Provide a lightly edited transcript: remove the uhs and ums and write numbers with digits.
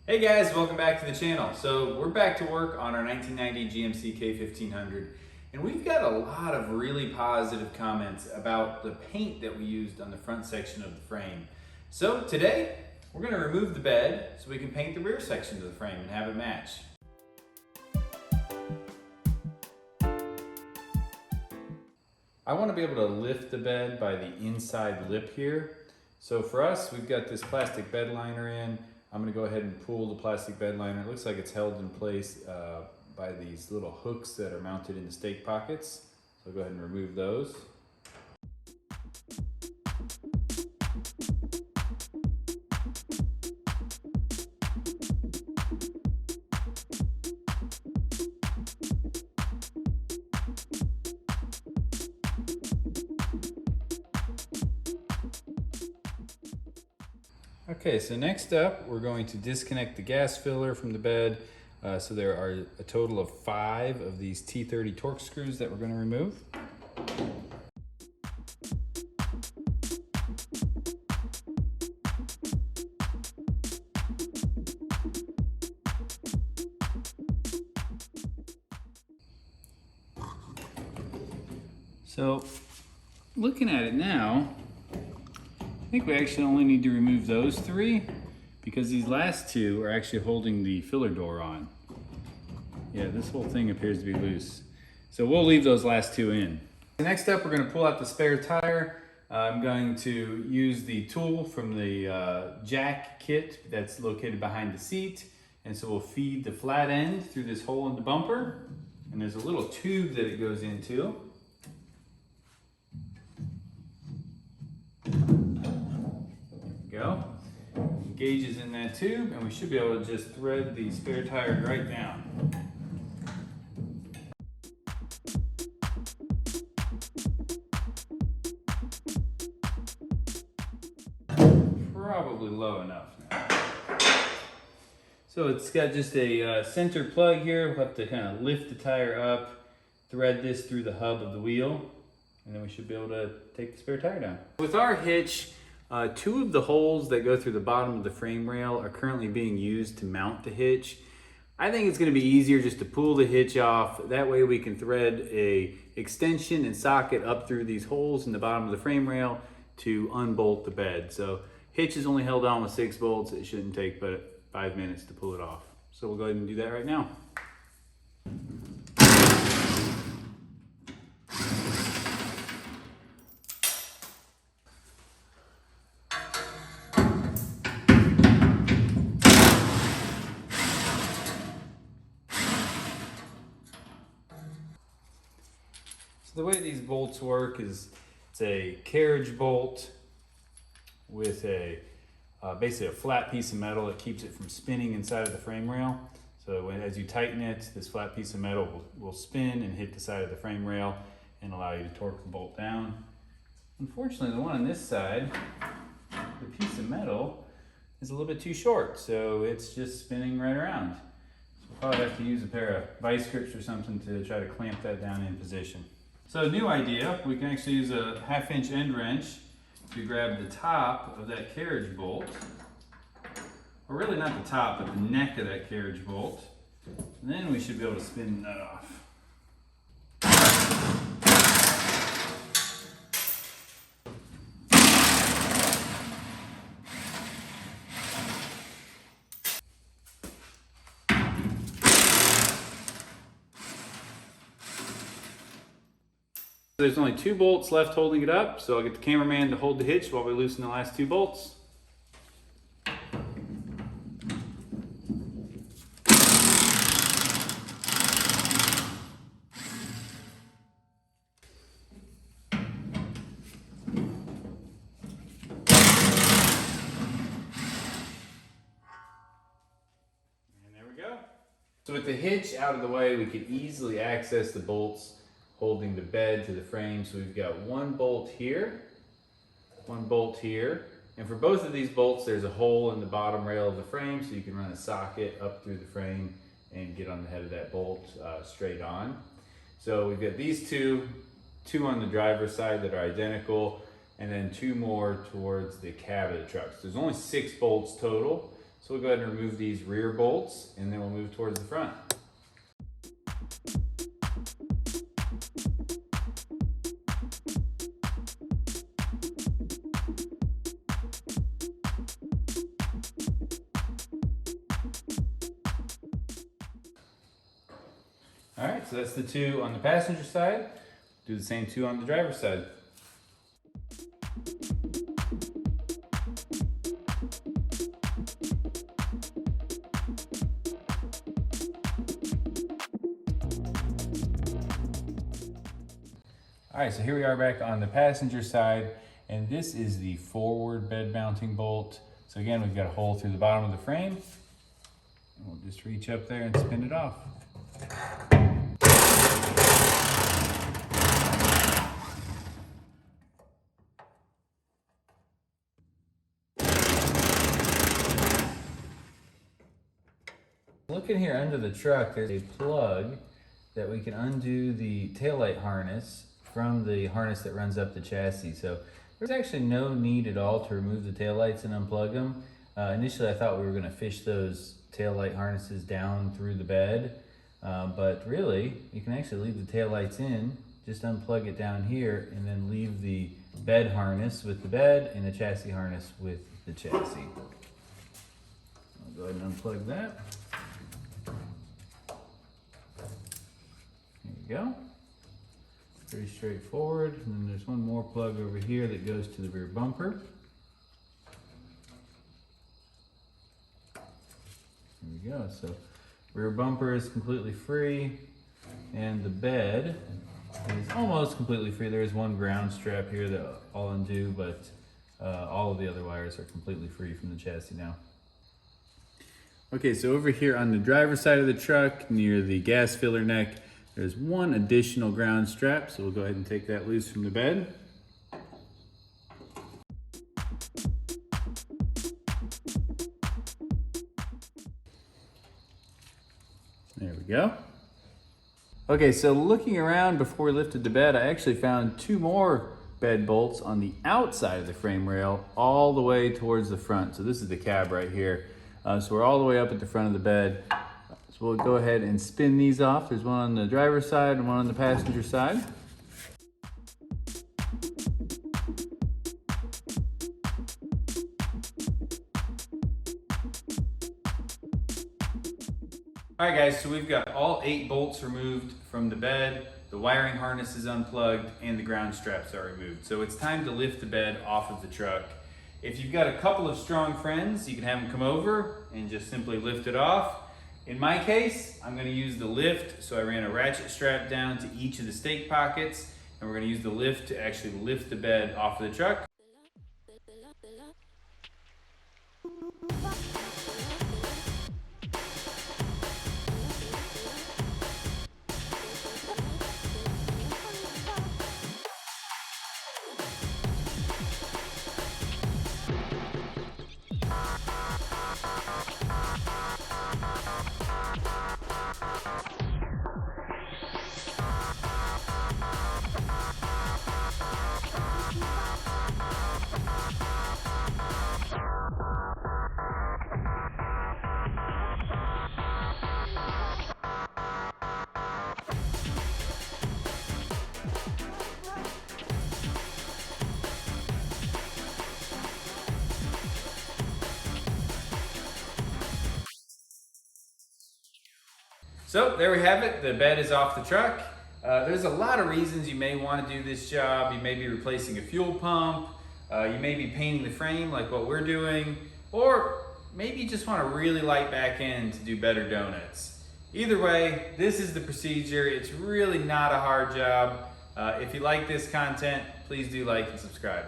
Hey guys, welcome back to the channel. So we're back to work on our 1990 GMC K1500, and we've got a lot of really positive comments about the paint that we used on the front section of the frame. So today we're going to remove the bed so we can paint the rear section of the frame and have it match. I want to be able to lift the bed by the inside lip here. So for us, we've got this plastic bed liner in. I'm going to go ahead and pull the plastic bed liner. It looks like it's held in place by these little hooks that are mounted in the stake pockets. So I'll go ahead and remove those. Okay, so next up, we're going to disconnect the gas filler from the bed. So there are a total of 5 of these T30 Torx screws that we're going to remove. So looking at it now, I think we actually only need to remove those 3 because these last 2 are actually holding the filler door on. Yeah, this whole thing appears to be loose. So we'll leave those last 2 in. Next up, we're going to pull out the spare tire. I'm going to use the tool from the jack kit that's located behind the seat. And so we'll feed the flat end through this hole in the bumper. And there's a little tube that it goes into. Go. Gauges in that tube, and we should be able to just thread the spare tire right down. Probably low enough now. So it's got just a center plug here. We'll have to kind of lift the tire up, thread this through the hub of the wheel, and then we should be able to take the spare tire down. With our hitch, 2 of the holes that go through the bottom of the frame rail are currently being used to mount the hitch. I think it's going to be easier just to pull the hitch off. That way we can thread a extension and socket up through these holes in the bottom of the frame rail to unbolt the bed. So hitch is only held on with 6 bolts. It shouldn't take but 5 minutes to pull it off. So we'll go ahead and do that right now. The way these bolts work is it's a carriage bolt with a basically a flat piece of metal that keeps it from spinning inside of the frame rail. So as you tighten it, this flat piece of metal will spin and hit the side of the frame rail and allow you to torque the bolt down. Unfortunately, the one on this side, the piece of metal is a little bit too short, so it's just spinning right around. So we'll probably have to use a pair of vice grips or something to try to clamp that down in position. So new idea, we can actually use a 1/2-inch end wrench to grab the top of that carriage bolt, or really not the top, but the neck of that carriage bolt, and then we should be able to spin that off. There's only 2 bolts left holding it up, so I'll get the cameraman to hold the hitch while we loosen the last 2 bolts. And there we go. So with the hitch out of the way, we can easily access the bolts holding the bed to the frame. So we've got 1 bolt here, 1 bolt here, and for both of these bolts there's a hole in the bottom rail of the frame, so you can run a socket up through the frame and get on the head of that bolt straight on. So we've got these two on the driver's side that are identical, and then 2 more towards the cab of the truck. So there's only 6 bolts total. So we'll go ahead and remove these rear bolts and then we'll move towards the front. All right, so that's the two on the passenger side. Do the same two on the driver's side. All right, so here we are back on the passenger side, and this is the forward bed mounting bolt. So again, we've got a hole through the bottom of the frame. And we'll just reach up there and spin it off. Looking here under the truck, there's a plug that we can undo the taillight harness from the harness that runs up the chassis. So there's actually no need at all to remove the taillights and unplug them. Initially I thought we were gonna fish those taillight harnesses down through the bed, but really you can actually leave the taillights in, just unplug it down here and then leave the bed harness with the bed and the chassis harness with the chassis. I'll go ahead and unplug that. There you go. Pretty straightforward. And then there's one more plug over here that goes to the rear bumper. There we go. So rear bumper is completely free and the bed is almost completely free. There is one ground strap here that I'll undo, but all of the other wires are completely free from the chassis now. Okay, so over here on the driver's side of the truck near the gas filler neck, there's one additional ground strap, so we'll go ahead and take that loose from the bed. There we go. Okay, so looking around before we lifted the bed, I actually found two more bed bolts on the outside of the frame rail all the way towards the front. So this is the cab right here. So we're all the way up at the front of the bed. So we'll go ahead and spin these off. There's one on the driver's side and one on the passenger side. All right guys, so we've got all 8 bolts removed from the bed, the wiring harness is unplugged, and the ground straps are removed. So it's time to lift the bed off of the truck. If you've got a couple of strong friends, you can have them come over and just simply lift it off. In my case, I'm gonna use the lift, so I ran a ratchet strap down to each of the stake pockets, and we're gonna use the lift to actually lift the bed off of the truck. So there we have it, the bed is off the truck. There's a lot of reasons you may want to do this job. You may be replacing a fuel pump, you may be painting the frame like what we're doing, or maybe you just want a really light back end to do better donuts. Either way, this is the procedure. It's really not a hard job. If you like this content, please do like and subscribe.